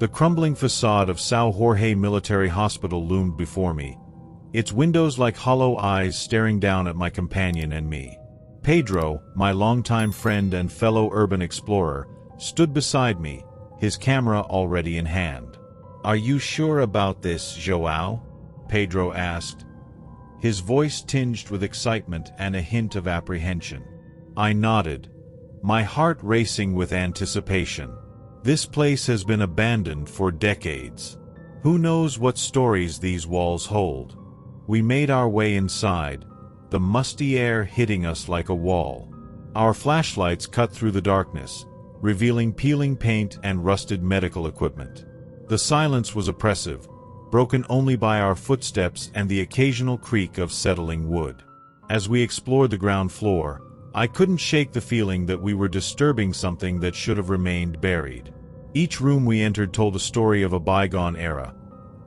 The crumbling facade of São Jorge Military Hospital loomed before me, its windows like hollow eyes staring down at my companion and me. Pedro, my longtime friend and fellow urban explorer, stood beside me, his camera already in hand. "Are you sure about this, João?" Pedro asked, his voice tinged with excitement and a hint of apprehension. I nodded, my heart racing with anticipation. This place has been abandoned for decades. Who knows what stories these walls hold? We made our way inside, the musty air hitting us like a wall. Our flashlights cut through the darkness, revealing peeling paint and rusted medical equipment. The silence was oppressive, broken only by our footsteps and the occasional creak of settling wood. As we explored the ground floor, I couldn't shake the feeling that we were disturbing something that should have remained buried. Each room we entered told a story of a bygone era.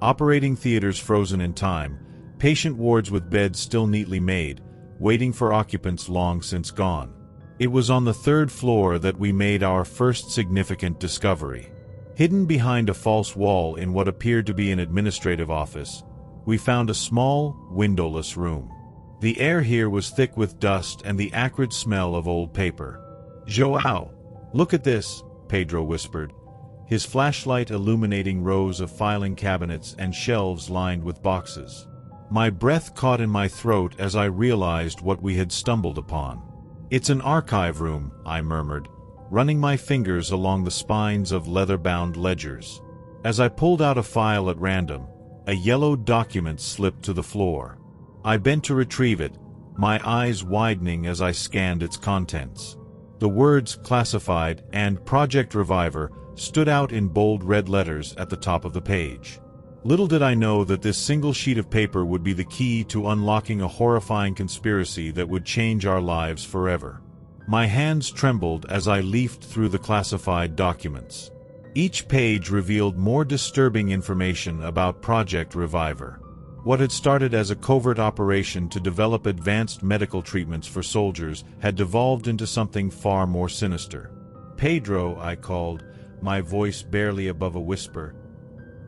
Operating theaters frozen in time, patient wards with beds still neatly made, waiting for occupants long since gone. It was on the third floor that we made our first significant discovery. Hidden behind a false wall in what appeared to be an administrative office, we found a small, windowless room. The air here was thick with dust and the acrid smell of old paper. "João, look at this," Pedro whispered, his flashlight illuminating rows of filing cabinets and shelves lined with boxes. My breath caught in my throat as I realized what we had stumbled upon. "It's an archive room," I murmured, running my fingers along the spines of leather-bound ledgers. As I pulled out a file at random, a yellow document slipped to the floor. I bent to retrieve it, my eyes widening as I scanned its contents. The words "classified" and "Project Reviver" stood out in bold red letters at the top of the page. Little did I know that this single sheet of paper would be the key to unlocking a horrifying conspiracy that would change our lives forever. My hands trembled as I leafed through the classified documents. Each page revealed more disturbing information about Project Reviver. What had started as a covert operation to develop advanced medical treatments for soldiers had devolved into something far more sinister. "Pedro," I called, my voice barely above a whisper.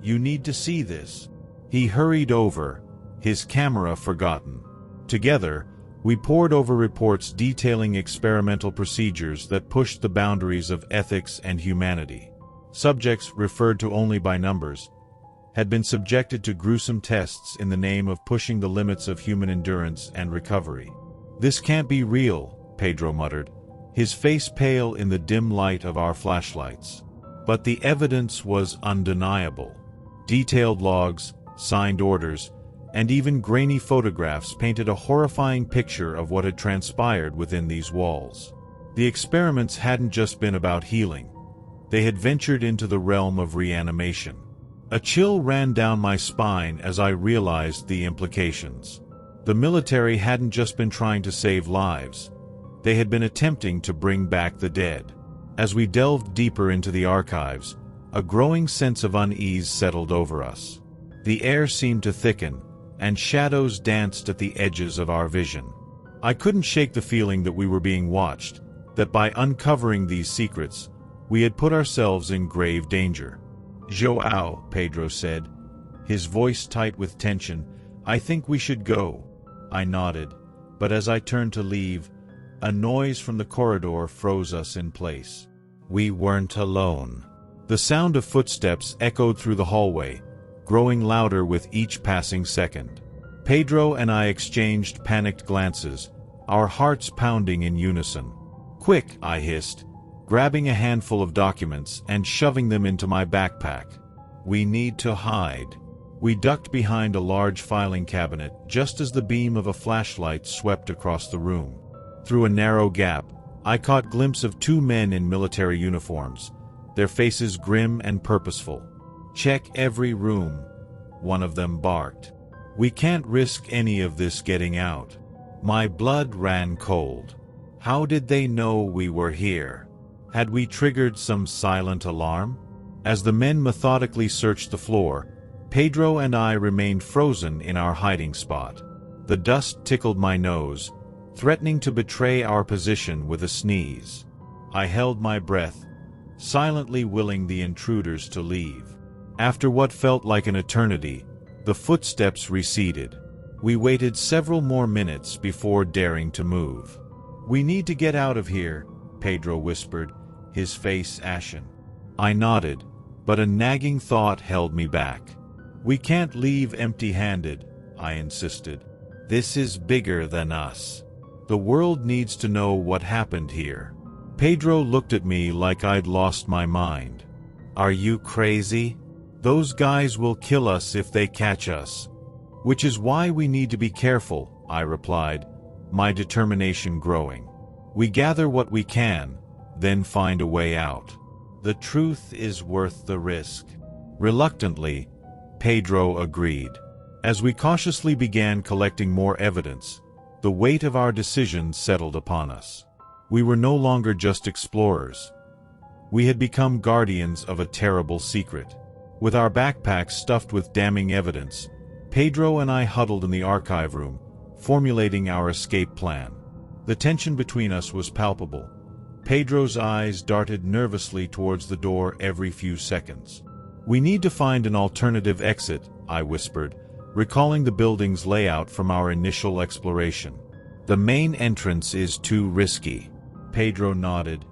"You need to see this." He hurried over, his camera forgotten. Together, we pored over reports detailing experimental procedures that pushed the boundaries of ethics and humanity. Subjects, referred to only by numbers, had been subjected to gruesome tests in the name of pushing the limits of human endurance and recovery. "This can't be real," Pedro muttered, his face pale in the dim light of our flashlights. But the evidence was undeniable. Detailed logs, signed orders, and even grainy photographs painted a horrifying picture of what had transpired within these walls. The experiments hadn't just been about healing. They had ventured into the realm of reanimation. A chill ran down my spine as I realized the implications. The military hadn't just been trying to save lives. They had been attempting to bring back the dead. As we delved deeper into the archives, a growing sense of unease settled over us. The air seemed to thicken, and shadows danced at the edges of our vision. I couldn't shake the feeling that we were being watched, that by uncovering these secrets, we had put ourselves in grave danger. "João," Pedro said, his voice tight with tension, "I think we should go." I nodded, but as I turned to leave, a noise from the corridor froze us in place. We weren't alone. The sound of footsteps echoed through the hallway, growing louder with each passing second. Pedro and I exchanged panicked glances, our hearts pounding in unison. "Quick," I hissed, grabbing a handful of documents and shoving them into my backpack. "We need to hide." We ducked behind a large filing cabinet just as the beam of a flashlight swept across the room. Through a narrow gap, I caught a glimpse of two men in military uniforms, their faces grim and purposeful. "Check every room," one of them barked. "We can't risk any of this getting out." My blood ran cold. How did they know we were here? Had we triggered some silent alarm? As the men methodically searched the floor, Pedro and I remained frozen in our hiding spot. The dust tickled my nose, threatening to betray our position with a sneeze. I held my breath, silently willing the intruders to leave. After what felt like an eternity, the footsteps receded. We waited several more minutes before daring to move. "We need to get out of here," Pedro whispered, his face ashen. I nodded, but a nagging thought held me back. "We can't leave empty-handed," I insisted. "This is bigger than us. The world needs to know what happened here." Pedro looked at me like I'd lost my mind. "Are you crazy? Those guys will kill us if they catch us." "Which is why we need to be careful," I replied, my determination growing. "We gather what we can, then find a way out. The truth is worth the risk." Reluctantly, Pedro agreed. As we cautiously began collecting more evidence, the weight of our decision settled upon us. We were no longer just explorers. We had become guardians of a terrible secret. With our backpacks stuffed with damning evidence, Pedro and I huddled in the archive room, formulating our escape plan. The tension between us was palpable. Pedro's eyes darted nervously towards the door every few seconds. "We need to find an alternative exit," I whispered, recalling the building's layout from our initial exploration. "The main entrance is too risky." Pedro nodded,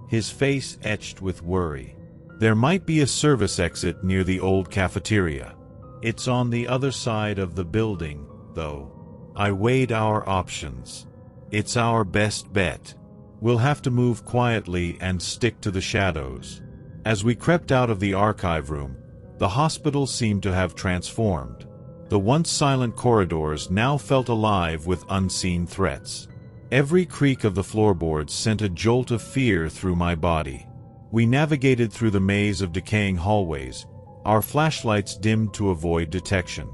his face etched with worry. "There might be a service exit near the old cafeteria. It's on the other side of the building, though." I weighed our options. "It's our best bet. We'll have to move quietly and stick to the shadows." As we crept out of the archive room, the hospital seemed to have transformed. The once silent corridors now felt alive with unseen threats. Every creak of the floorboards sent a jolt of fear through my body. We navigated through the maze of decaying hallways, our flashlights dimmed to avoid detection.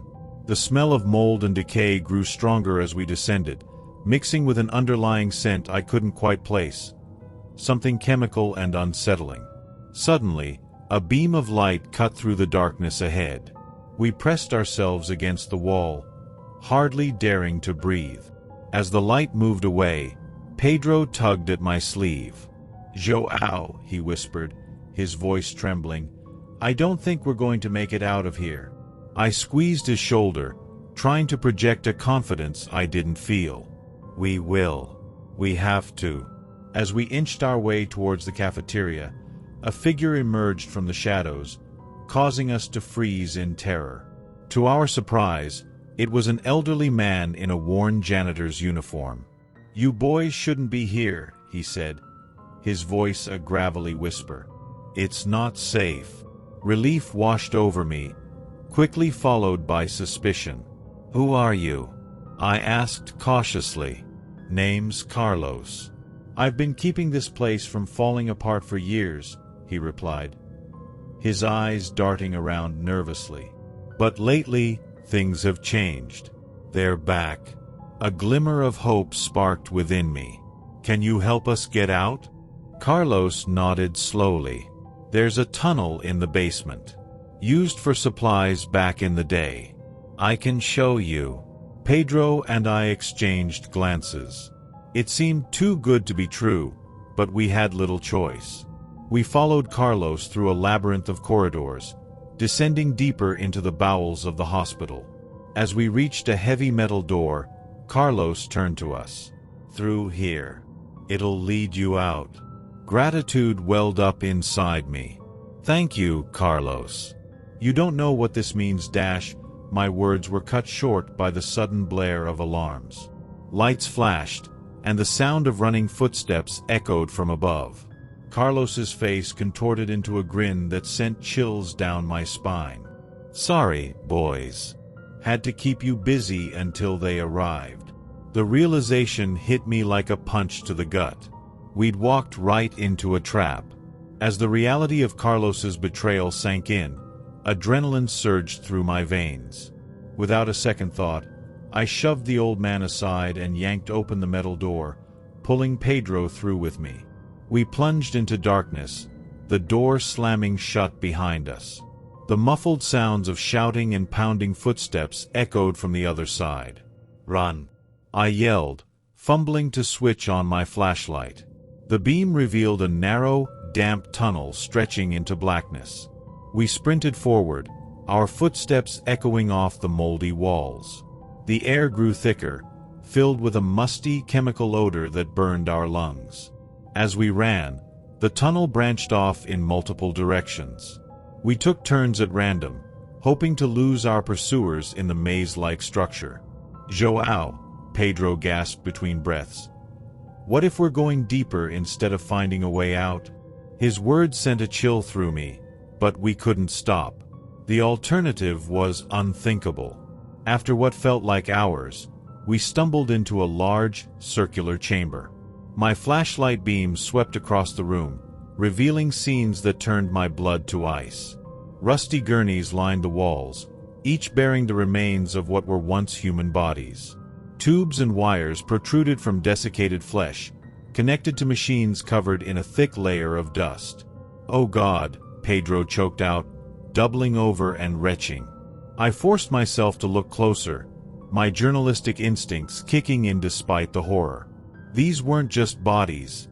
The smell of mold and decay grew stronger as we descended, mixing with an underlying scent I couldn't quite place. Something chemical and unsettling. Suddenly, a beam of light cut through the darkness ahead. We pressed ourselves against the wall, hardly daring to breathe. As the light moved away, Pedro tugged at my sleeve. "Joao," he whispered, his voice trembling, "I don't think we're going to make it out of here." I squeezed his shoulder, trying to project a confidence I didn't feel. "We will. We have to." As we inched our way towards the cafeteria, a figure emerged from the shadows, causing us to freeze in terror. To our surprise, it was an elderly man in a worn janitor's uniform. "You boys shouldn't be here," he said, his voice a gravelly whisper. "It's not safe." Relief washed over me, quickly followed by suspicion. "Who are you?" I asked cautiously. "Name's Carlos. I've been keeping this place from falling apart for years," he replied, his eyes darting around nervously. "But lately, things have changed. They're back." A glimmer of hope sparked within me. "Can you help us get out?" Carlos nodded slowly. "There's a tunnel in the basement, used for supplies back in the day. I can show you." Pedro and I exchanged glances. It seemed too good to be true, but we had little choice. We followed Carlos through a labyrinth of corridors, descending deeper into the bowels of the hospital. As we reached a heavy metal door, Carlos turned to us. "Through here. It'll lead you out." Gratitude welled up inside me. "Thank you, Carlos." "You don't know what this means, Dash." My words were cut short by the sudden blare of alarms. Lights flashed, and the sound of running footsteps echoed from above. Carlos's face contorted into a grin that sent chills down my spine. "Sorry, boys. Had to keep you busy until they arrived." The realization hit me like a punch to the gut. We'd walked right into a trap. As the reality of Carlos's betrayal sank in, adrenaline surged through my veins. Without a second thought, I shoved the old man aside and yanked open the metal door, pulling Pedro through with me. We plunged into darkness, the door slamming shut behind us. The muffled sounds of shouting and pounding footsteps echoed from the other side. "Run!" I yelled, fumbling to switch on my flashlight. The beam revealed a narrow, damp tunnel stretching into blackness. We sprinted forward, our footsteps echoing off the moldy walls. The air grew thicker, filled with a musty chemical odor that burned our lungs. As we ran, the tunnel branched off in multiple directions. We took turns at random, hoping to lose our pursuers in the maze-like structure. "Joao," Pedro gasped between breaths. "What if we're going deeper instead of finding a way out?" His words sent a chill through me, but we couldn't stop. The alternative was unthinkable. After what felt like hours, we stumbled into a large, circular chamber. My flashlight beam swept across the room, revealing scenes that turned my blood to ice. Rusty gurneys lined the walls, each bearing the remains of what were once human bodies. Tubes and wires protruded from desiccated flesh, connected to machines covered in a thick layer of dust. "Oh God," Pedro choked out, doubling over and retching. I forced myself to look closer, my journalistic instincts kicking in despite the horror. These weren't just bodies.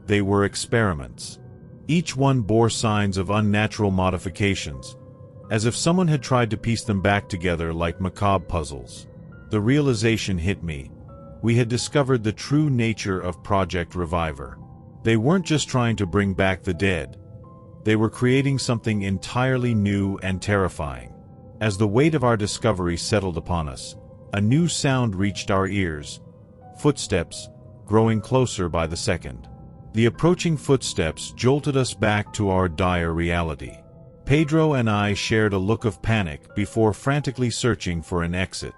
They were experiments. Each one bore signs of unnatural modifications, as if someone had tried to piece them back together like macabre puzzles. The realization hit me. We had discovered the true nature of Project Reviver. They weren't just trying to bring back the dead. They were creating something entirely new and terrifying. As the weight of our discovery settled upon us, a new sound reached our ears. Footsteps, growing closer by the second. The approaching footsteps jolted us back to our dire reality. Pedro and I shared a look of panic before frantically searching for an exit.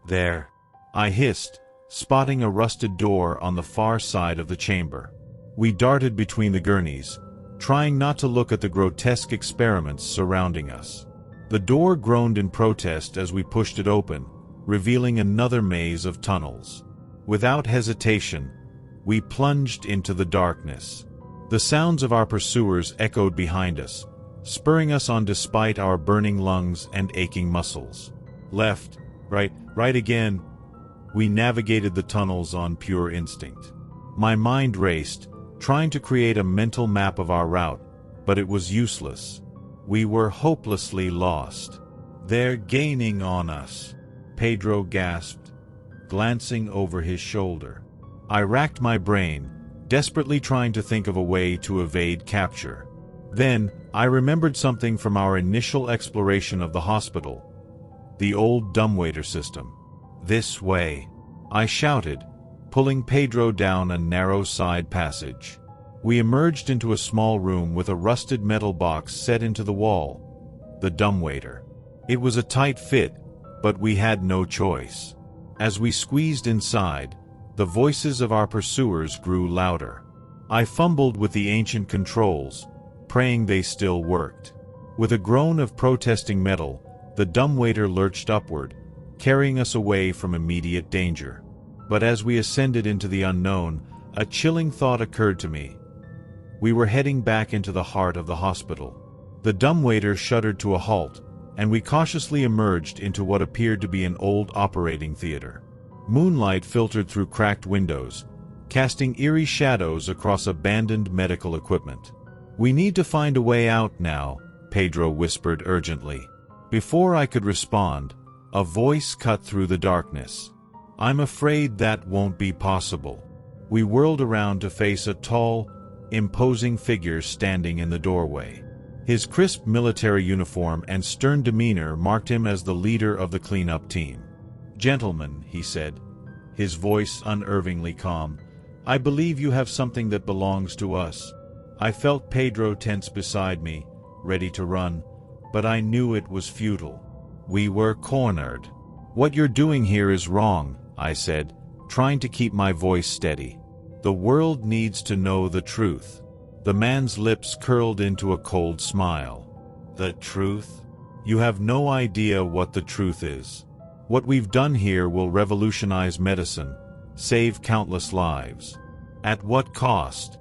"There," I hissed, spotting a rusted door on the far side of the chamber. We darted between the gurneys, trying not to look at the grotesque experiments surrounding us. The door groaned in protest as we pushed it open, revealing another maze of tunnels. Without hesitation, we plunged into the darkness. The sounds of our pursuers echoed behind us, spurring us on despite our burning lungs and aching muscles. Left, right again. We navigated the tunnels on pure instinct. My mind raced, trying to create a mental map of our route, but it was useless. We were hopelessly lost. "They're gaining on us," Pedro gasped, glancing over his shoulder. I racked my brain, desperately trying to think of a way to evade capture. Then, I remembered something from our initial exploration of the hospital. The old dumbwaiter system. "This way," I shouted, pulling Pedro down a narrow side passage. We emerged into a small room with a rusted metal box set into the wall. The dumbwaiter. It was a tight fit, but we had no choice. As we squeezed inside, the voices of our pursuers grew louder. I fumbled with the ancient controls, praying they still worked. With a groan of protesting metal, the dumbwaiter lurched upward, carrying us away from immediate danger. But as we ascended into the unknown, a chilling thought occurred to me. We were heading back into the heart of the hospital. The dumbwaiter shuddered to a halt, and we cautiously emerged into what appeared to be an old operating theater. Moonlight filtered through cracked windows, casting eerie shadows across abandoned medical equipment. "We need to find a way out now," Pedro whispered urgently. Before I could respond, a voice cut through the darkness. "I'm afraid that won't be possible." We whirled around to face a tall, imposing figure standing in the doorway. His crisp military uniform and stern demeanor marked him as the leader of the cleanup team. "Gentlemen," he said, his voice unervingly calm, "I believe you have something that belongs to us." I felt Pedro tense beside me, ready to run, but I knew it was futile. We were cornered. "What you're doing here is wrong," I said, trying to keep my voice steady. "The world needs to know the truth." The man's lips curled into a cold smile. "The truth? You have no idea what the truth is. What we've done here will revolutionize medicine, save countless lives." "At what cost?"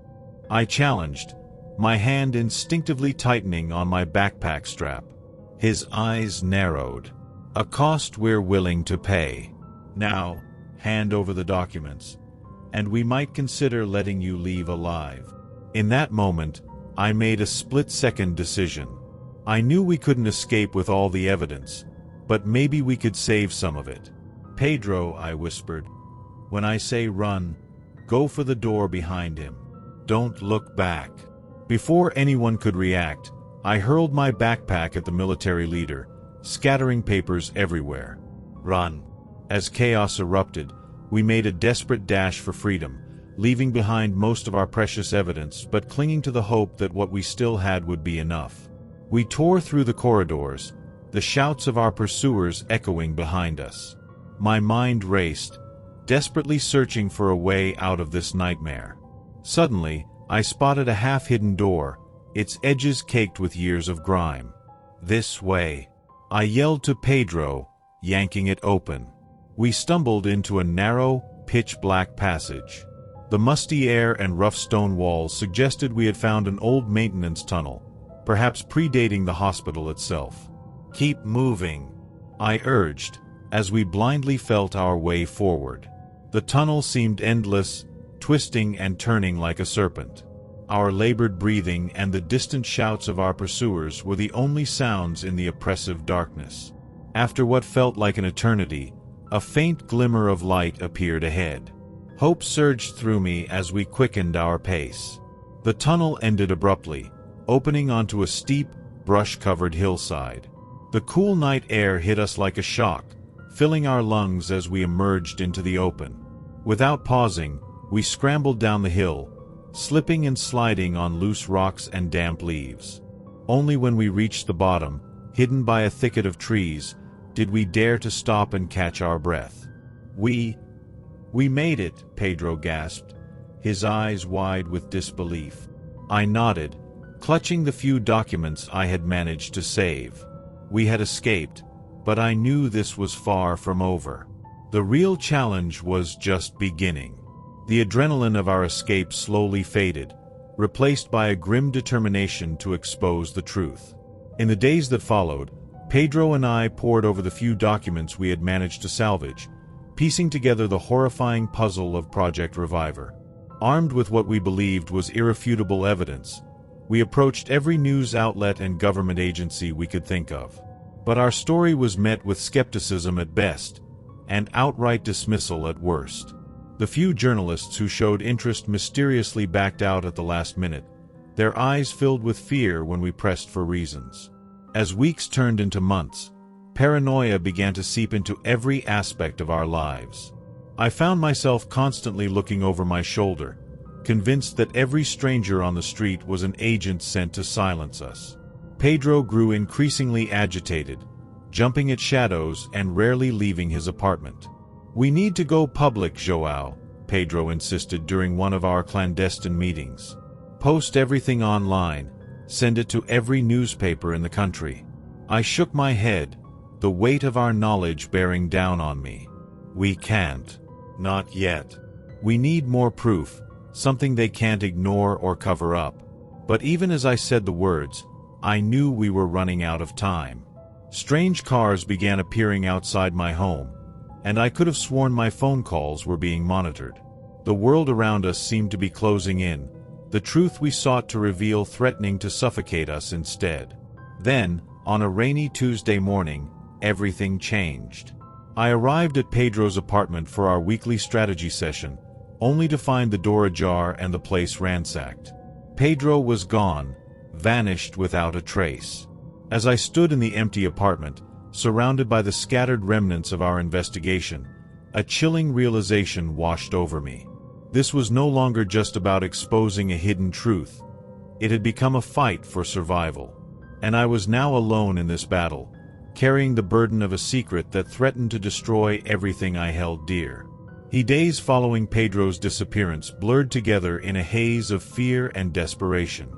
I challenged, my hand instinctively tightening on my backpack strap. His eyes narrowed. "A cost we're willing to pay. Now, hand over the documents, and we might consider letting you leave alive." In that moment, I made a split-second decision. I knew we couldn't escape with all the evidence, but maybe we could save some of it. "Pedro," I whispered, "when I say run, go for the door behind him. Don't look back." Before anyone could react, I hurled my backpack at the military leader, scattering papers everywhere. "Run." As chaos erupted, we made a desperate dash for freedom, leaving behind most of our precious evidence but clinging to the hope that what we still had would be enough. We tore through the corridors, the shouts of our pursuers echoing behind us. My mind raced, desperately searching for a way out of this nightmare. Suddenly, I spotted a half-hidden door, its edges caked with years of grime. "This way," I yelled to Pedro, yanking it open. We stumbled into a narrow, pitch-black passage. The musty air and rough stone walls suggested we had found an old maintenance tunnel, perhaps predating the hospital itself. "Keep moving," I urged, as we blindly felt our way forward. The tunnel seemed endless, twisting and turning like a serpent. Our labored breathing and the distant shouts of our pursuers were the only sounds in the oppressive darkness. After what felt like an eternity, a faint glimmer of light appeared ahead. Hope surged through me as we quickened our pace. The tunnel ended abruptly, opening onto a steep, brush-covered hillside. The cool night air hit us like a shock, filling our lungs as we emerged into the open. Without pausing, we scrambled down the hill, slipping and sliding on loose rocks and damp leaves. Only when we reached the bottom, hidden by a thicket of trees, did we dare to stop and catch our breath. We made it," Pedro gasped, his eyes wide with disbelief. I nodded, clutching the few documents I had managed to save. We had escaped, but I knew this was far from over. The real challenge was just beginning. The adrenaline of our escape slowly faded, replaced by a grim determination to expose the truth. In the days that followed, Pedro and I pored over the few documents we had managed to salvage, piecing together the horrifying puzzle of Project Reviver. Armed with what we believed was irrefutable evidence, we approached every news outlet and government agency we could think of. But our story was met with skepticism at best, and outright dismissal at worst. The few journalists who showed interest mysteriously backed out at the last minute, their eyes filled with fear when we pressed for reasons. As weeks turned into months, paranoia began to seep into every aspect of our lives. I found myself constantly looking over my shoulder, convinced that every stranger on the street was an agent sent to silence us. Pedro grew increasingly agitated, jumping at shadows and rarely leaving his apartment. "We need to go public, João," Pedro insisted during one of our clandestine meetings. "Post everything online, send it to every newspaper in the country." I shook my head, the weight of our knowledge bearing down on me. "We can't. Not yet. We need more proof, something they can't ignore or cover up." But even as I said the words, I knew we were running out of time. Strange cars began appearing outside my home, and I could have sworn my phone calls were being monitored. The world around us seemed to be closing in, the truth we sought to reveal threatening to suffocate us instead. Then, on a rainy Tuesday morning, everything changed. I arrived at Pedro's apartment for our weekly strategy session, only to find the door ajar and the place ransacked. Pedro was gone, vanished without a trace. As I stood in the empty apartment, surrounded by the scattered remnants of our investigation, a chilling realization washed over me. This was no longer just about exposing a hidden truth. It had become a fight for survival. And I was now alone in this battle, carrying the burden of a secret that threatened to destroy everything I held dear. The days following Pedro's disappearance blurred together in a haze of fear and desperation.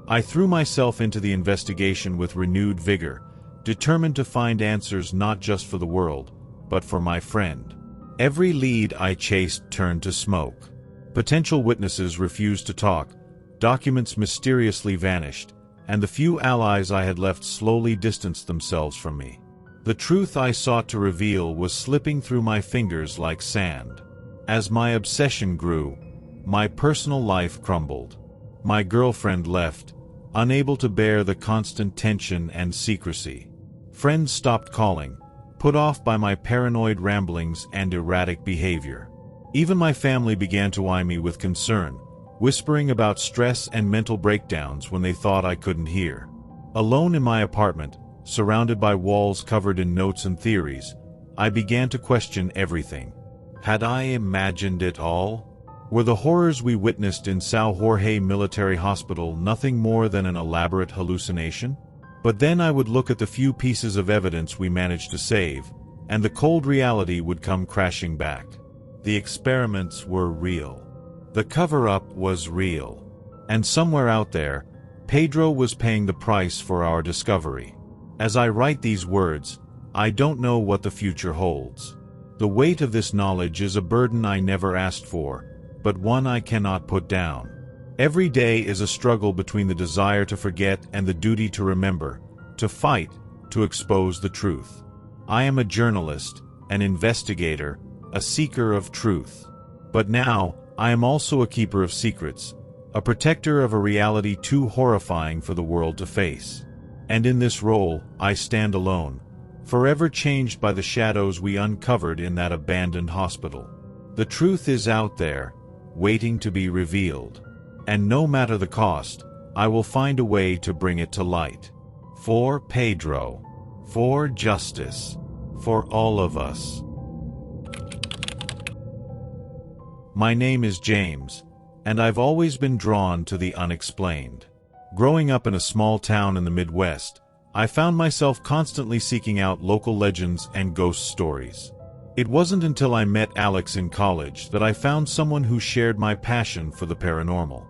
I threw myself into the investigation with renewed vigor, determined to find answers not just for the world, but for my friend. Every lead I chased turned to smoke. Potential witnesses refused to talk, documents mysteriously vanished, and the few allies I had left slowly distanced themselves from me. The truth I sought to reveal was slipping through my fingers like sand. As my obsession grew, my personal life crumbled. My girlfriend left, unable to bear the constant tension and secrecy. Friends stopped calling, put off by my paranoid ramblings and erratic behavior. Even my family began to eye me with concern, whispering about stress and mental breakdowns when they thought I couldn't hear. Alone in my apartment, surrounded by walls covered in notes and theories, I began to question everything. Had I imagined it all? Were the horrors we witnessed in São Jorge Military Hospital nothing more than an elaborate hallucination? But then I would look at the few pieces of evidence we managed to save, and the cold reality would come crashing back. The experiments were real. The cover-up was real. And somewhere out there, Pedro was paying the price for our discovery. As I write these words, I don't know what the future holds. The weight of this knowledge is a burden I never asked for, but one I cannot put down. Every day is a struggle between the desire to forget and the duty to remember, to fight, to expose the truth. I am a journalist, an investigator, a seeker of truth. But now, I am also a keeper of secrets, a protector of a reality too horrifying for the world to face. And in this role, I stand alone, forever changed by the shadows we uncovered in that abandoned hospital. The truth is out there, waiting to be revealed. And no matter the cost, I will find a way to bring it to light. For Pedro. For justice. For all of us. My name is James, and I've always been drawn to the unexplained. Growing up in a small town in the Midwest, I found myself constantly seeking out local legends and ghost stories. It wasn't until I met Alex in college that I found someone who shared my passion for the paranormal.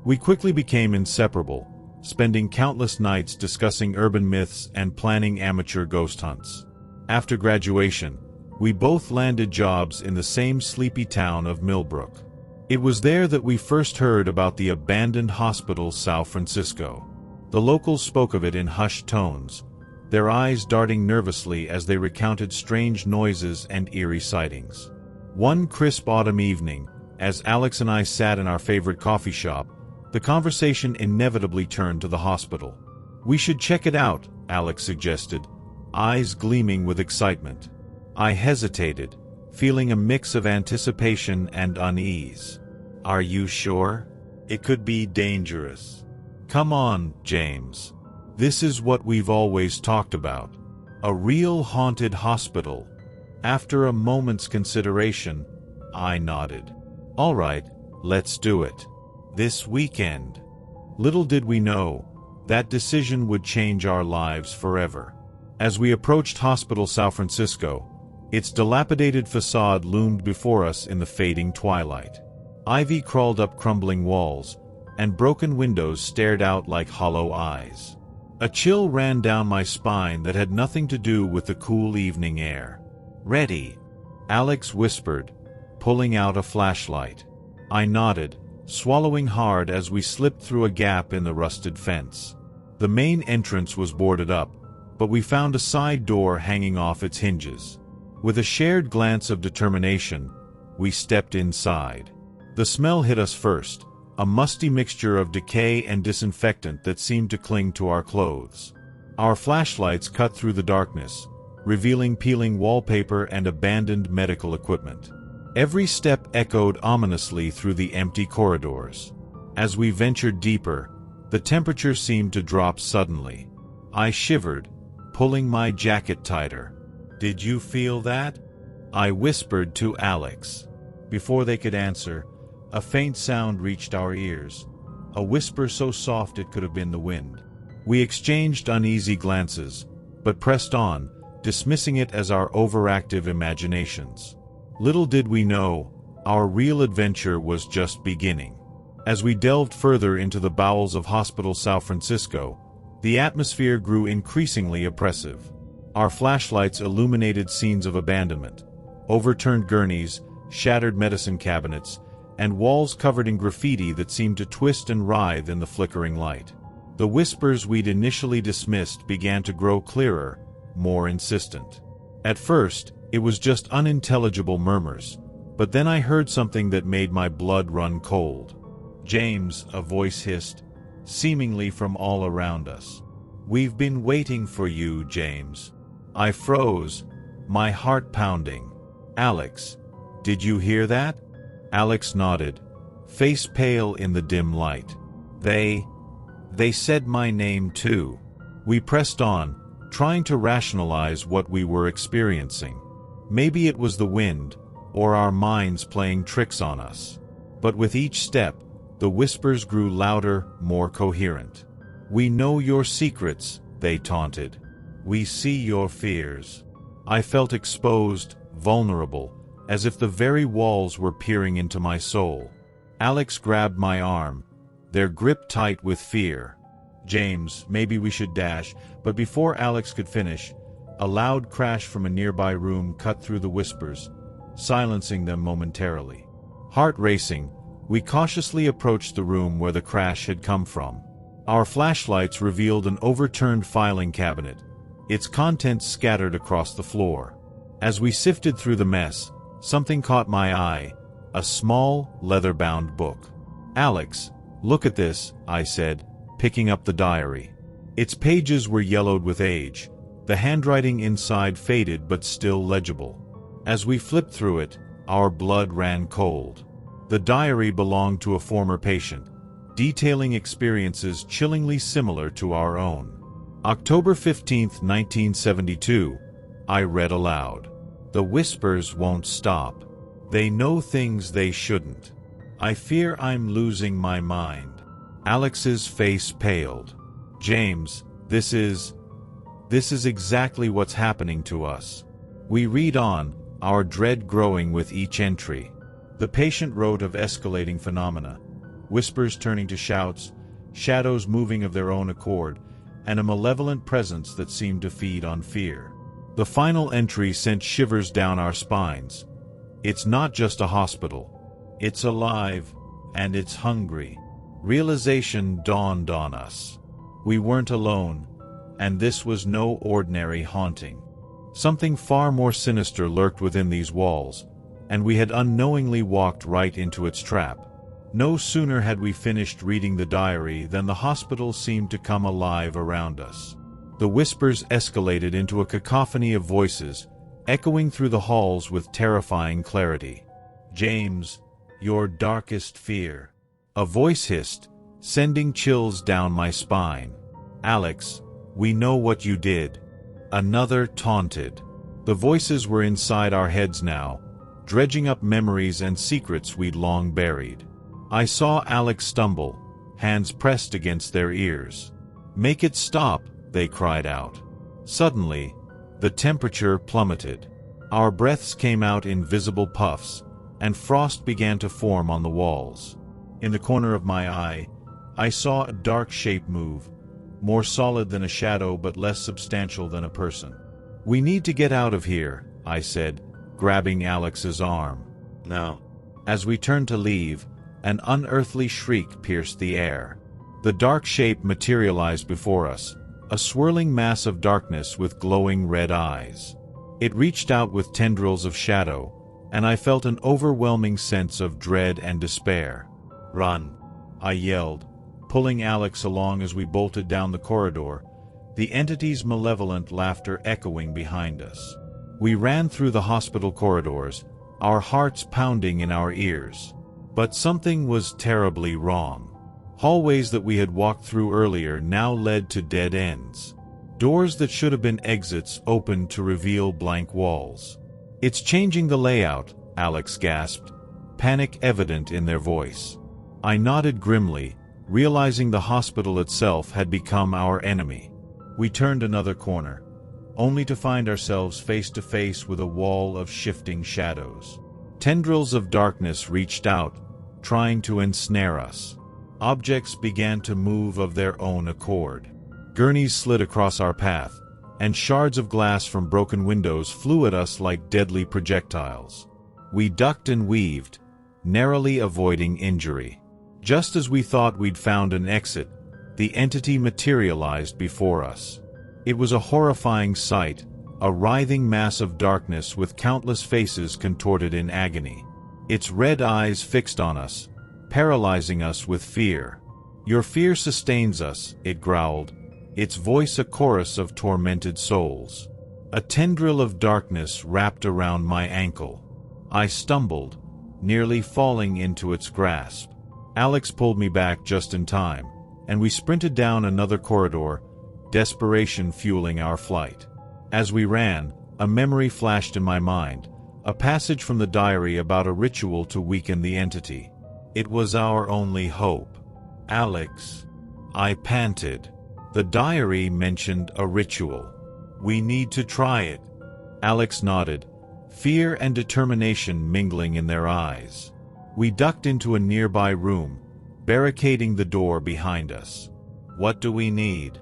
We quickly became inseparable, spending countless nights discussing urban myths and planning amateur ghost hunts. After graduation, we both landed jobs in the same sleepy town of Millbrook. It was there that we first heard about the abandoned hospital São Francisco. The locals spoke of it in hushed tones, their eyes darting nervously as they recounted strange noises and eerie sightings. One crisp autumn evening, as Alex and I sat in our favorite coffee shop, the conversation inevitably turned to the hospital. "We should check it out," Alex suggested, eyes gleaming with excitement. I hesitated, feeling a mix of anticipation and unease. "Are you sure? It could be dangerous." "Come on, James. This is what we've always talked about. A real haunted hospital." After a moment's consideration, I nodded. "All right, let's do it. This weekend." Little did we know, that decision would change our lives forever. As we approached Hospital São Francisco, its dilapidated facade loomed before us in the fading twilight. Ivy crawled up crumbling walls, and broken windows stared out like hollow eyes. A chill ran down my spine that had nothing to do with the cool evening air. "Ready?" Alex whispered, pulling out a flashlight. I nodded, swallowing hard as we slipped through a gap in the rusted fence. The main entrance was boarded up, but we found a side door hanging off its hinges. With a shared glance of determination, we stepped inside. The smell hit us first, a musty mixture of decay and disinfectant that seemed to cling to our clothes. Our flashlights cut through the darkness, revealing peeling wallpaper and abandoned medical equipment. Every step echoed ominously through the empty corridors. As we ventured deeper, the temperature seemed to drop suddenly. I shivered, pulling my jacket tighter. "Did you feel that?" I whispered to Alex. Before they could answer, a faint sound reached our ears, a whisper so soft it could have been the wind. We exchanged uneasy glances, but pressed on, dismissing it as our overactive imaginations. Little did we know, our real adventure was just beginning. As we delved further into the bowels of Hospital São Francisco, the atmosphere grew increasingly oppressive. Our flashlights illuminated scenes of abandonment, overturned gurneys, shattered medicine cabinets, and walls covered in graffiti that seemed to twist and writhe in the flickering light. The whispers we'd initially dismissed began to grow clearer, more insistent. At first, it was just unintelligible murmurs, but then I heard something that made my blood run cold. "James," a voice hissed, seemingly from all around us. "We've been waiting for you, James." I froze, my heart pounding. "Alex, did you hear that?" Alex nodded, face pale in the dim light. They said my name too." We pressed on, trying to rationalize what we were experiencing. Maybe it was the wind, or our minds playing tricks on us. But with each step, the whispers grew louder, more coherent. "We know your secrets," they taunted. "We see your fears." I felt exposed, vulnerable, as if the very walls were peering into my soul. Alex grabbed my arm, their grip tight with fear. "James, maybe we should dash," but before Alex could finish, a loud crash from a nearby room cut through the whispers, silencing them momentarily. Heart racing, we cautiously approached the room where the crash had come from. Our flashlights revealed an overturned filing cabinet, its contents scattered across the floor. As we sifted through the mess, something caught my eye, a small, leather-bound book. "Alex, look at this," I said, picking up the diary. Its pages were yellowed with age, the handwriting inside faded but still legible. As we flipped through it, our blood ran cold. The diary belonged to a former patient, detailing experiences chillingly similar to our own. "October 15, 1972, I read aloud. "The whispers won't stop. They know things they shouldn't. I fear I'm losing my mind." Alex's face paled. "James, this is exactly what's happening to us." We read on, our dread growing with each entry. The patient wrote of escalating phenomena, whispers turning to shouts, shadows moving of their own accord, and a malevolent presence that seemed to feed on fear. The final entry sent shivers down our spines. "It's not just a hospital. It's alive, and it's hungry." Realization dawned on us. We weren't alone, and this was no ordinary haunting. Something far more sinister lurked within these walls, and we had unknowingly walked right into its trap. No sooner had we finished reading the diary than the hospital seemed to come alive around us. The whispers escalated into a cacophony of voices, echoing through the halls with terrifying clarity. "James, your darkest fear." A voice hissed, sending chills down my spine. "Alex, we know what you did." Another taunted. The voices were inside our heads now, dredging up memories and secrets we'd long buried. I saw Alex stumble, hands pressed against their ears. "Make it stop," they cried out. Suddenly, the temperature plummeted. Our breaths came out in visible puffs, and frost began to form on the walls. In the corner of my eye, I saw a dark shape move, more solid than a shadow but less substantial than a person. "We need to get out of here," I said, grabbing Alex's arm. "No." As we turned to leave, an unearthly shriek pierced the air. The dark shape materialized before us, a swirling mass of darkness with glowing red eyes. It reached out with tendrils of shadow, and I felt an overwhelming sense of dread and despair. "Run!" I yelled, pulling Alex along as we bolted down the corridor, the entity's malevolent laughter echoing behind us. We ran through the hospital corridors, our hearts pounding in our ears. But something was terribly wrong. Hallways that we had walked through earlier now led to dead ends. Doors that should have been exits opened to reveal blank walls. "It's changing the layout," Alex gasped, panic evident in their voice. I nodded grimly, realizing the hospital itself had become our enemy. We turned another corner, only to find ourselves face to face with a wall of shifting shadows. Tendrils of darkness reached out, trying to ensnare us. Objects began to move of their own accord. Gurneys slid across our path, and shards of glass from broken windows flew at us like deadly projectiles. We ducked and weaved, narrowly avoiding injury. Just as we thought we'd found an exit, the entity materialized before us. It was a horrifying sight, a writhing mass of darkness with countless faces contorted in agony. Its red eyes fixed on us, paralyzing us with fear. Your fear sustains us, it growled, its voice a chorus of tormented souls. A tendril of darkness wrapped around my ankle. I stumbled, nearly falling into its grasp. Alex pulled me back just in time, and we sprinted down another corridor, desperation fueling our flight. As we ran, a memory flashed in my mind, a passage from the diary about a ritual to weaken the entity. It was our only hope. Alex, I panted. The diary mentioned a ritual. We need to try it. Alex nodded, fear and determination mingling in their eyes. We ducked into a nearby room, barricading the door behind us. What do we need?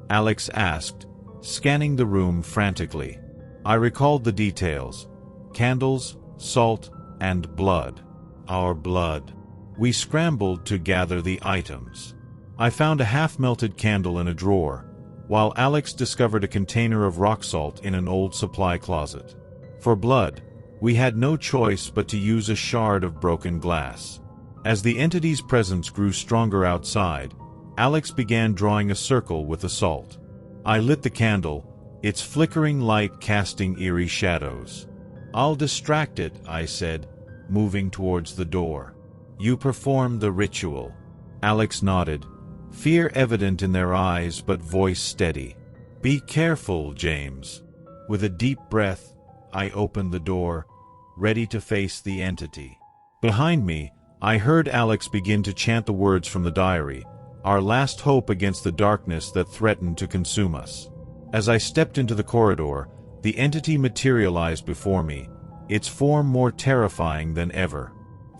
Alex asked, scanning the room frantically. I recalled the details. Candles, salt, and blood. Our blood. We scrambled to gather the items. I found a half-melted candle in a drawer, while Alex discovered a container of rock salt in an old supply closet. For blood, we had no choice but to use a shard of broken glass. As the entity's presence grew stronger outside, Alex began drawing a circle with the salt. I lit the candle, its flickering light casting eerie shadows. I'll distract it, I said, moving towards the door. You perform the ritual. Alex nodded, fear evident in their eyes but voice steady. Be careful, James. With a deep breath, I opened the door, ready to face the entity. Behind me, I heard Alex begin to chant the words from the diary, our last hope against the darkness that threatened to consume us. As I stepped into the corridor, the entity materialized before me, its form more terrifying than ever.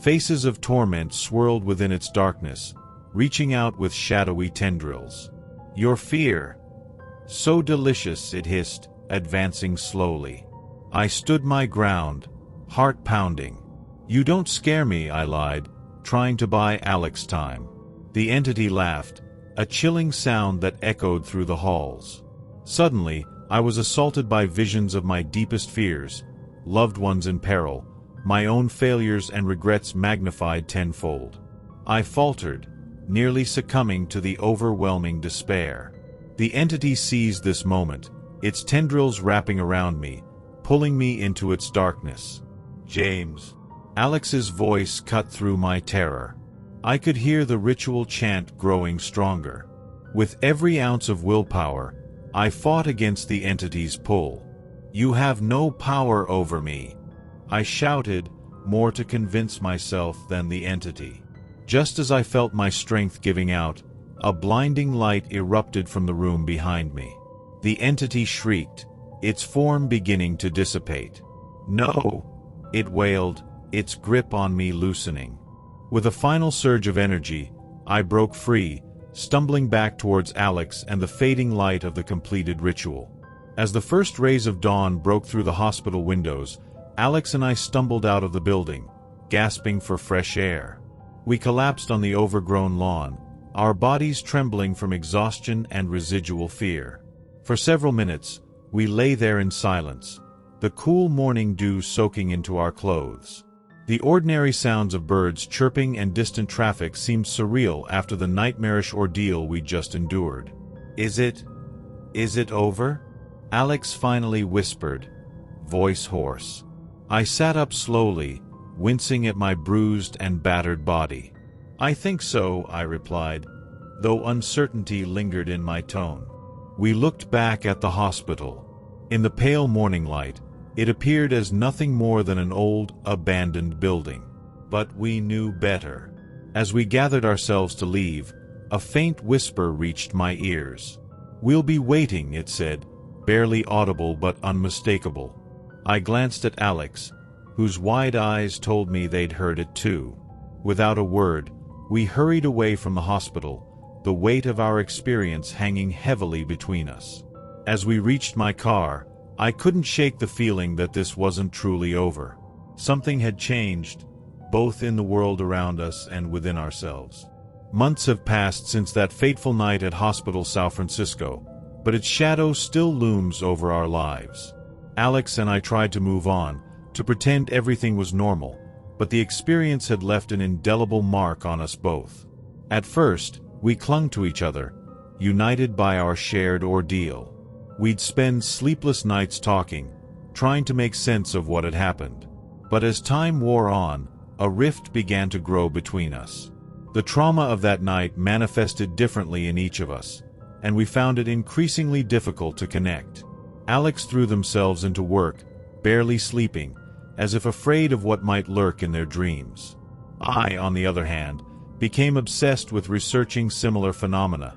Faces of torment swirled within its darkness, reaching out with shadowy tendrils. Your fear. So delicious, it hissed, advancing slowly. I stood my ground, heart pounding. You don't scare me, I lied, trying to buy Alex time. The entity laughed, a chilling sound that echoed through the halls. Suddenly, I was assaulted by visions of my deepest fears, loved ones in peril, my own failures and regrets magnified tenfold. I faltered, nearly succumbing to the overwhelming despair. The entity seized this moment, its tendrils wrapping around me, pulling me into its darkness. James. Alex's voice cut through my terror. I could hear the ritual chant growing stronger. With every ounce of willpower, I fought against the entity's pull. You have no power over me, I shouted, more to convince myself than the entity. Just as I felt my strength giving out, a blinding light erupted from the room behind me. The entity shrieked, its form beginning to dissipate. No, it wailed, its grip on me loosening. With a final surge of energy, I broke free, stumbling back towards Alex and the fading light of the completed ritual. As the first rays of dawn broke through the hospital windows, Alex and I stumbled out of the building, gasping for fresh air. We collapsed on the overgrown lawn, our bodies trembling from exhaustion and residual fear. For several minutes, we lay there in silence, the cool morning dew soaking into our clothes. The ordinary sounds of birds chirping and distant traffic seemed surreal after the nightmarish ordeal we just endured. Is it over? Alex finally whispered, voice hoarse. I sat up slowly, wincing at my bruised and battered body. I think so, I replied, though uncertainty lingered in my tone. We looked back at the hospital. In the pale morning light, it appeared as nothing more than an old, abandoned building. But we knew better. As we gathered ourselves to leave, a faint whisper reached my ears. We'll be waiting, it said, barely audible but unmistakable. I glanced at Alex, whose wide eyes told me they'd heard it too. Without a word, we hurried away from the hospital, the weight of our experience hanging heavily between us. As we reached my car, I couldn't shake the feeling that this wasn't truly over. Something had changed, both in the world around us and within ourselves. Months have passed since that fateful night at Hospital San Francisco, but its shadow still looms over our lives. Alex and I tried to move on, to pretend everything was normal, but the experience had left an indelible mark on us both. At first, We clung to each other, united by our shared ordeal. We'd spend sleepless nights talking, trying to make sense of what had happened. But as time wore on, a rift began to grow between us. The trauma of that night manifested differently in each of us, and we found it increasingly difficult to connect. Alex threw themselves into work, barely sleeping, as if afraid of what might lurk in their dreams. I, on the other hand, became obsessed with researching similar phenomena,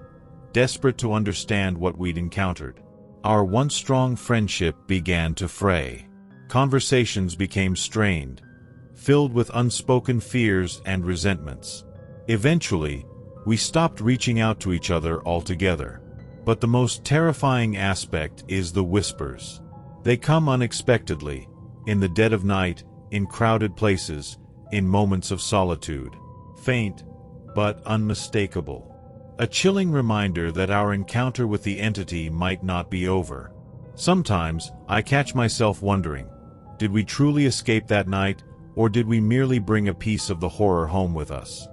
desperate to understand what we'd encountered. Our once strong friendship began to fray. Conversations became strained, filled with unspoken fears and resentments. Eventually, we stopped reaching out to each other altogether. But the most terrifying aspect is the whispers. They come unexpectedly, in the dead of night, in crowded places, in moments of solitude. Faint, but unmistakable. A chilling reminder that our encounter with the entity might not be over. Sometimes, I catch myself wondering, did we truly escape that night, or did we merely bring a piece of the horror home with us?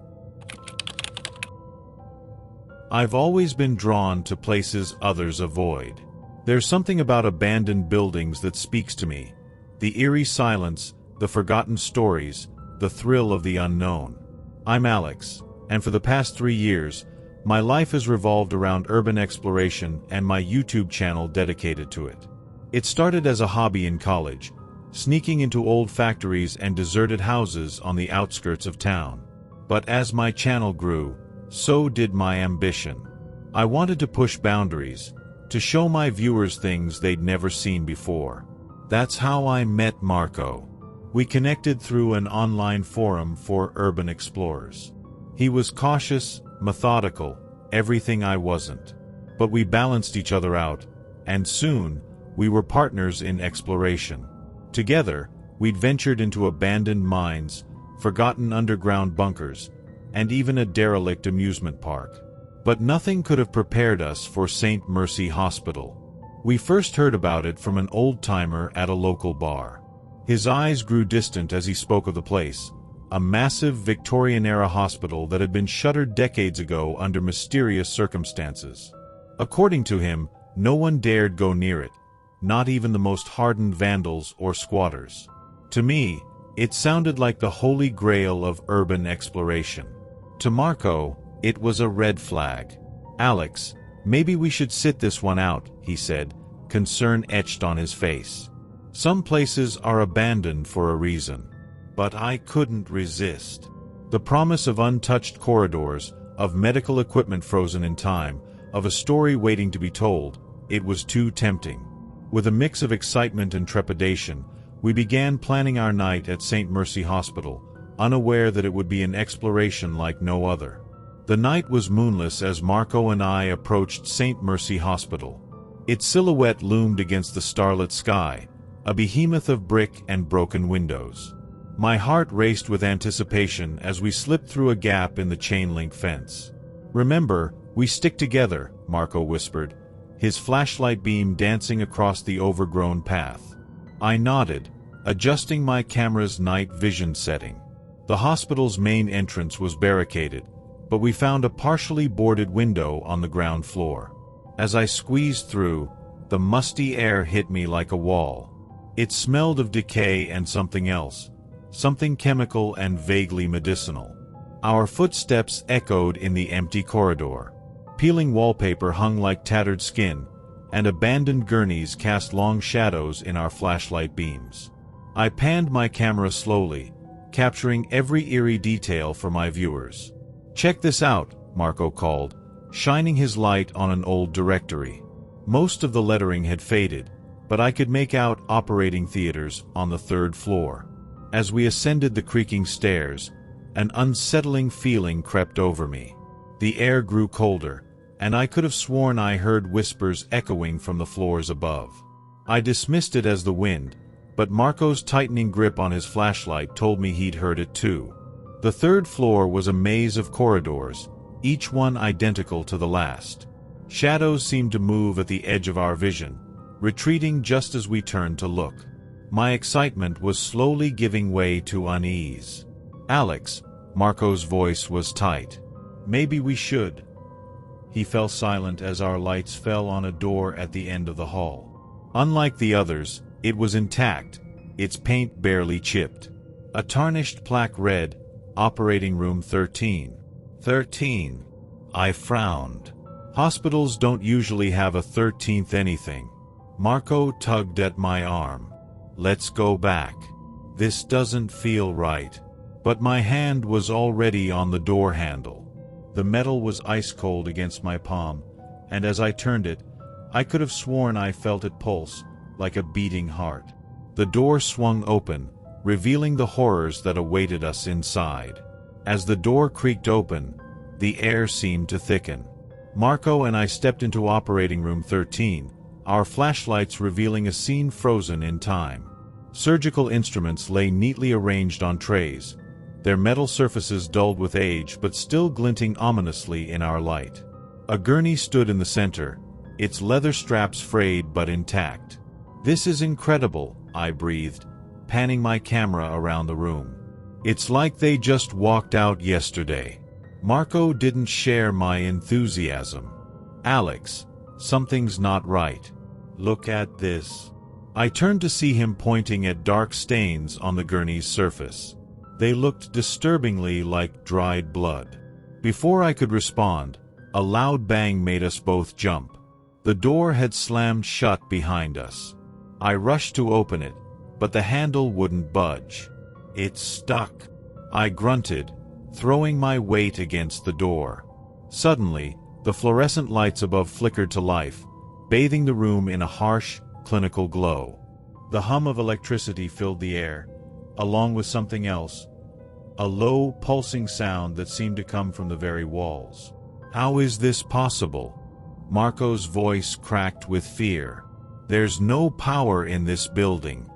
I've always been drawn to places others avoid. There's something about abandoned buildings that speaks to me. The eerie silence, the forgotten stories, the thrill of the unknown. I'm Alex, and for the past 3 years, my life has revolved around urban exploration and my YouTube channel dedicated to it. It started as a hobby in college, sneaking into old factories and deserted houses on the outskirts of town. But as my channel grew, so did my ambition. I wanted to push boundaries, to show my viewers things they'd never seen before. That's how I met Marco. We connected through an online forum for urban explorers. He was cautious, methodical, everything I wasn't. But we balanced each other out, and soon, we were partners in exploration. Together, we'd ventured into abandoned mines, forgotten underground bunkers, and even a derelict amusement park. But nothing could have prepared us for St. Mercy Hospital. We first heard about it from an old-timer at a local bar. His eyes grew distant as he spoke of the place, a massive Victorian-era hospital that had been shuttered decades ago under mysterious circumstances. According to him, no one dared go near it, not even the most hardened vandals or squatters. To me, it sounded like the holy grail of urban exploration. To Marco, it was a red flag. "Alex, maybe we should sit this one out," he said, concern etched on his face. "Some places are abandoned for a reason." But I couldn't resist. The promise of untouched corridors, of medical equipment frozen in time, of a story waiting to be told, it was too tempting. With a mix of excitement and trepidation, we began planning our night at St. Mercy Hospital, unaware that it would be an exploration like no other. The night was moonless as Marco and I approached St. Mercy Hospital. Its silhouette loomed against the starlit sky, a behemoth of brick and broken windows. My heart raced with anticipation as we slipped through a gap in the chain-link fence. "Remember, we stick together," Marco whispered, his flashlight beam dancing across the overgrown path. I nodded, adjusting my camera's night vision setting. The hospital's main entrance was barricaded, but we found a partially boarded window on the ground floor. As I squeezed through, the musty air hit me like a wall. It smelled of decay and something else, something chemical and vaguely medicinal. Our footsteps echoed in the empty corridor. Peeling wallpaper hung like tattered skin, and abandoned gurneys cast long shadows in our flashlight beams. I panned my camera slowly, capturing every eerie detail for my viewers. "Check this out," Marco called, shining his light on an old directory. Most of the lettering had faded, but I could make out operating theaters on the 3rd floor. As we ascended the creaking stairs, an unsettling feeling crept over me. The air grew colder, and I could have sworn I heard whispers echoing from the floors above. I dismissed it as the wind, but Marco's tightening grip on his flashlight told me he'd heard it too. The 3rd floor was a maze of corridors, each one identical to the last. Shadows seemed to move at the edge of our vision, retreating just as we turned to look. My excitement was slowly giving way to unease. "Alex," Marco's voice was tight. "Maybe we should." He fell silent as our lights fell on a door at the end of the hall. Unlike the others, it was intact, its paint barely chipped. A tarnished plaque read, "Operating Room 13. 13. I frowned. Hospitals don't usually have a 13th anything. Marco tugged at my arm. Let's go back. This doesn't feel right. But my hand was already on the door handle. The metal was ice-cold against my palm, and as I turned it, I could have sworn I felt it pulse, like a beating heart. The door swung open, revealing the horrors that awaited us inside. As the door creaked open, the air seemed to thicken. Marco and I stepped into Operating Room 13, our flashlights revealing a scene frozen in time. Surgical instruments lay neatly arranged on trays, their metal surfaces dulled with age but still glinting ominously in our light. A gurney stood in the center, its leather straps frayed but intact. "This is incredible," I breathed, panning my camera around the room. "It's like they just walked out yesterday." Marco didn't share my enthusiasm. "Alex, something's not right. Look at this." I turned to see him pointing at dark stains on the gurney's surface. They looked disturbingly like dried blood. Before I could respond, a loud bang made us both jump. The door had slammed shut behind us. I rushed to open it, but the handle wouldn't budge. "It's stuck," I grunted, throwing my weight against the door. Suddenly, the fluorescent lights above flickered to life, bathing the room in a harsh, clinical glow. The hum of electricity filled the air, along with something else, a low, pulsing sound that seemed to come from the very walls. "How is this possible?" Marco's voice cracked with fear. "There's no power in this building."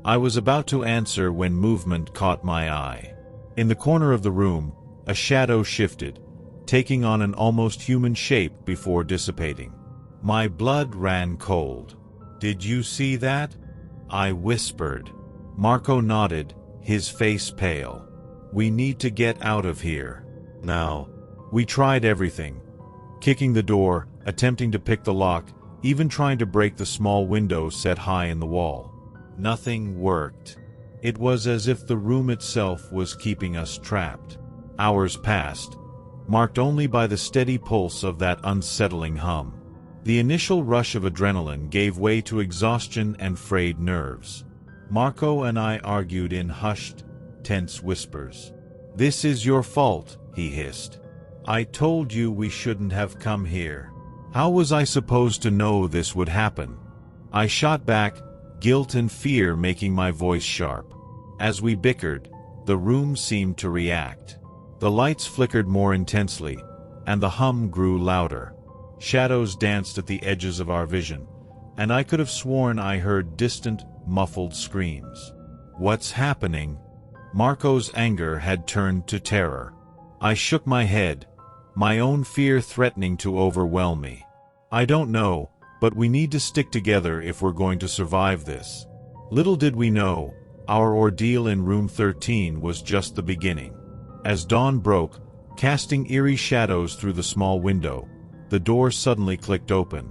I was about to answer when movement caught my eye. In the corner of the room, a shadow shifted, taking on an almost human shape before dissipating. My blood ran cold. "Did you see that?" I whispered. Marco nodded, his face pale. "We need to get out of here. Now." We tried everything. Kicking the door, attempting to pick the lock, even trying to break the small window set high in the wall. Nothing worked. It was as if the room itself was keeping us trapped. Hours passed, marked only by the steady pulse of that unsettling hum. The initial rush of adrenaline gave way to exhaustion and frayed nerves. Marco and I argued in hushed, tense whispers. "This is your fault," he hissed. "I told you we shouldn't have come here. How was I supposed to know this would happen?" I shot back, guilt and fear making my voice sharp. As we bickered, the room seemed to react. The lights flickered more intensely, and the hum grew louder. Shadows danced at the edges of our vision, and I could have sworn I heard distant, muffled screams. "What's happening?" Marco's anger had turned to terror. I shook my head, my own fear threatening to overwhelm me. "I don't know, but we need to stick together if we're going to survive this." Little did we know, our ordeal in room 13 was just the beginning. As dawn broke, casting eerie shadows through the small window, the door suddenly clicked open.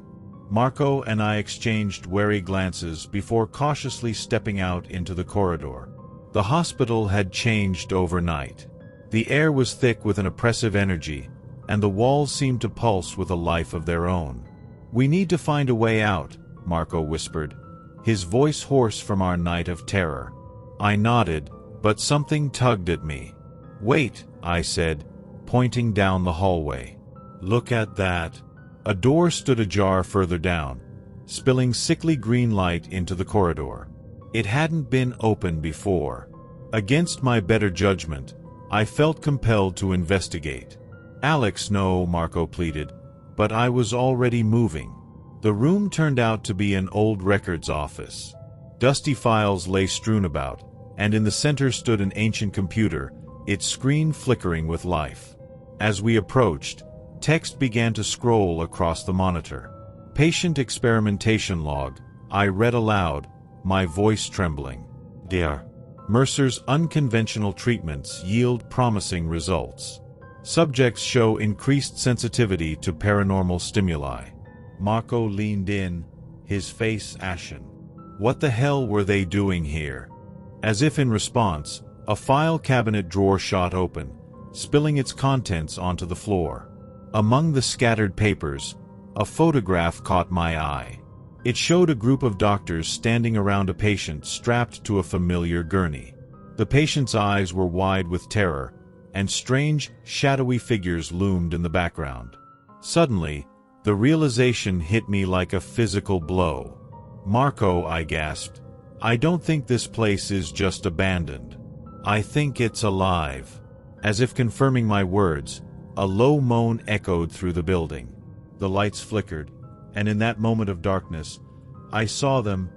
Marco and I exchanged wary glances before cautiously stepping out into the corridor. The hospital had changed overnight. The air was thick with an oppressive energy, and the walls seemed to pulse with a life of their own. "We need to find a way out," Marco whispered, his voice hoarse from our night of terror. I nodded, but something tugged at me. "Wait," I said, pointing down the hallway. "Look at that." A door stood ajar further down, spilling sickly green light into the corridor. It hadn't been open before. Against my better judgment, I felt compelled to investigate. "Alex, no," Marco pleaded, but I was already moving. The room turned out to be an old records office. Dusty files lay strewn about, and in the center stood an ancient computer, its screen flickering with life. As we approached, text began to scroll across the monitor. "Patient experimentation log," I read aloud, my voice trembling. "Dear. Mercer's unconventional treatments yield promising results. Subjects show increased sensitivity to paranormal stimuli. Marco leaned in, his face ashen. What the hell were they doing here? As if in response, a file cabinet drawer shot open, spilling its contents onto the floor. Among the scattered papers, a photograph caught my eye. It showed a group of doctors standing around a patient strapped to a familiar gurney. The patient's eyes were wide with terror, and strange, shadowy figures loomed in the background. Suddenly, the realization hit me like a physical blow. Marco, I gasped, I don't think this place is just abandoned. I think it's alive. As if confirming my words, a low moan echoed through the building. The lights flickered, and in that moment of darkness, I saw them,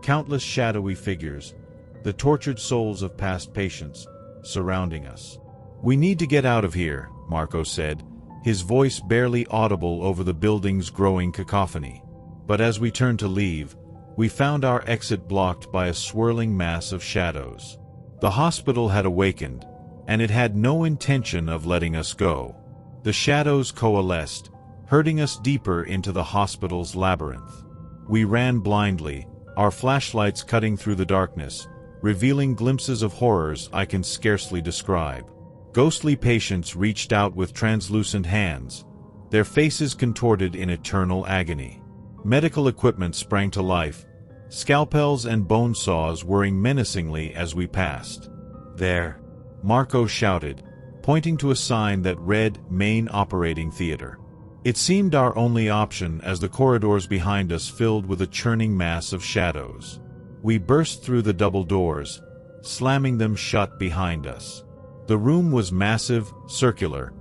countless shadowy figures, the tortured souls of past patients, surrounding us. We need to get out of here, Marco said, his voice barely audible over the building's growing cacophony. But as we turned to leave, we found our exit blocked by a swirling mass of shadows. The hospital had awakened, and it had no intention of letting us go. The shadows coalesced, herding us deeper into the hospital's labyrinth. We ran blindly, our flashlights cutting through the darkness, revealing glimpses of horrors I can scarcely describe. Ghostly patients reached out with translucent hands, their faces contorted in eternal agony. Medical equipment sprang to life, scalpels and bone saws whirring menacingly as we passed. There, Marco shouted, pointing to a sign that read Main Operating Theater. It seemed our only option as the corridors behind us filled with a churning mass of shadows. We burst through the double doors, slamming them shut behind us. The room was massive, circular,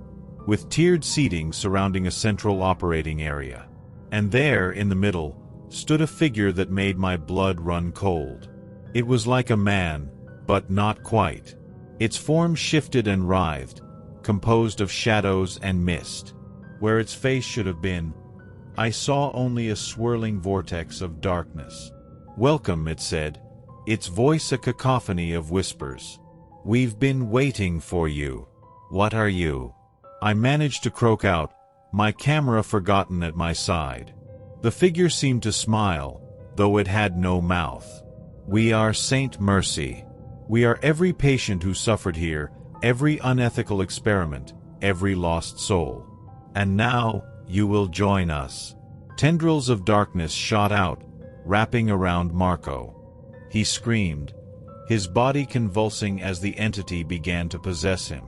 with tiered seating surrounding a central operating area. And there, in the middle, stood a figure that made my blood run cold. It was like a man, but not quite. Its form shifted and writhed, composed of shadows and mist. Where its face should have been, I saw only a swirling vortex of darkness. "Welcome," it said, its voice a cacophony of whispers. "We've been waiting for you. What are you?" I managed to croak out, my camera forgotten at my side. The figure seemed to smile, though it had no mouth. "We are Saint Mercy. We are every patient who suffered here, every unethical experiment, every lost soul. And now, you will join us." Tendrils of darkness shot out, wrapping around Marco. He screamed, his body convulsing as the entity began to possess him.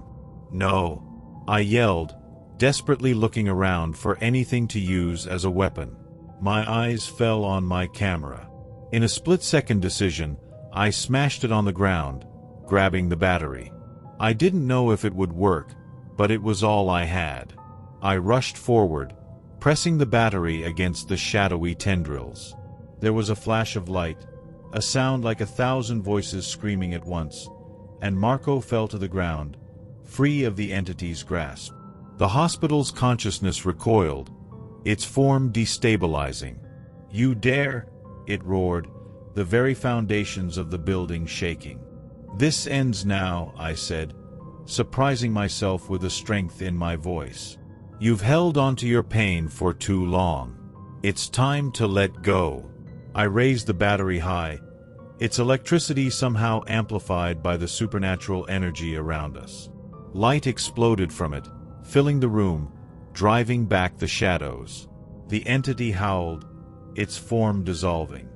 "No," I yelled, desperately looking around for anything to use as a weapon. My eyes fell on my camera. In a split-second decision, I smashed it on the ground, grabbing the battery. I didn't know if it would work, but it was all I had. I rushed forward, pressing the battery against the shadowy tendrils. There was a flash of light, a sound like 1,000 voices screaming at once, and Marco fell to the ground, free of the entity's grasp. The hospital's consciousness recoiled, its form destabilizing. "You dare!" it roared, the very foundations of the building shaking. "This ends now," I said, surprising myself with the strength in my voice. "You've held onto your pain for too long. It's time to let go." I raised the battery high, its electricity somehow amplified by the supernatural energy around us. Light exploded from it, filling the room, driving back the shadows. The entity howled, its form dissolving.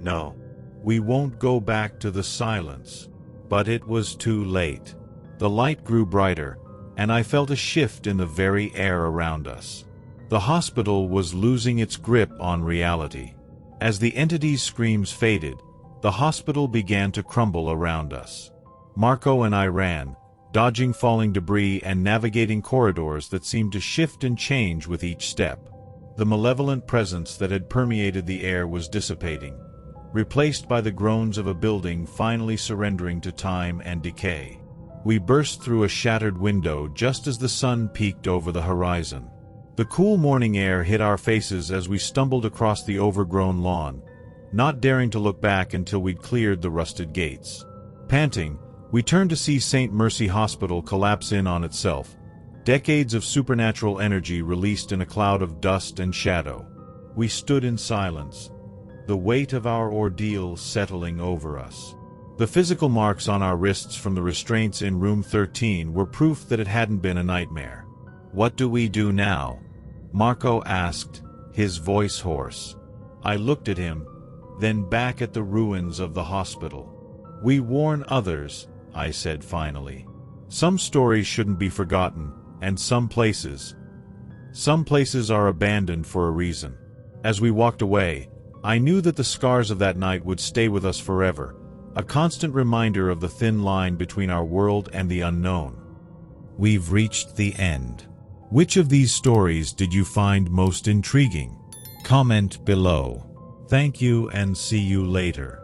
"No, we won't go back to the silence." But it was too late. The light grew brighter, and I felt a shift in the very air around us. The hospital was losing its grip on reality. As the entity's screams faded, the hospital began to crumble around us. Marco and I ran, dodging falling debris and navigating corridors that seemed to shift and change with each step. The malevolent presence that had permeated the air was dissipating, replaced by the groans of a building finally surrendering to time and decay. We burst through a shattered window just as the sun peeked over the horizon. The cool morning air hit our faces as we stumbled across the overgrown lawn, not daring to look back until we'd cleared the rusted gates. Panting, we turned to see St. Mercy Hospital collapse in on itself, Decades of supernatural energy released in a cloud of dust and shadow. We stood in silence, the weight of our ordeal settling over us. The physical marks on our wrists from the restraints in room 13 were proof that it hadn't been a nightmare. "What do we do now?" Marco asked, his voice hoarse. I looked at him, then back at the ruins of the hospital. "We warn others," I said finally. "Some stories shouldn't be forgotten, and some places are abandoned for a reason." As we walked away, I knew that the scars of that night would stay with us forever, a constant reminder of the thin line between our world and the unknown. We've reached the end. Which of these stories did you find most intriguing? Comment below. Thank you and see you later.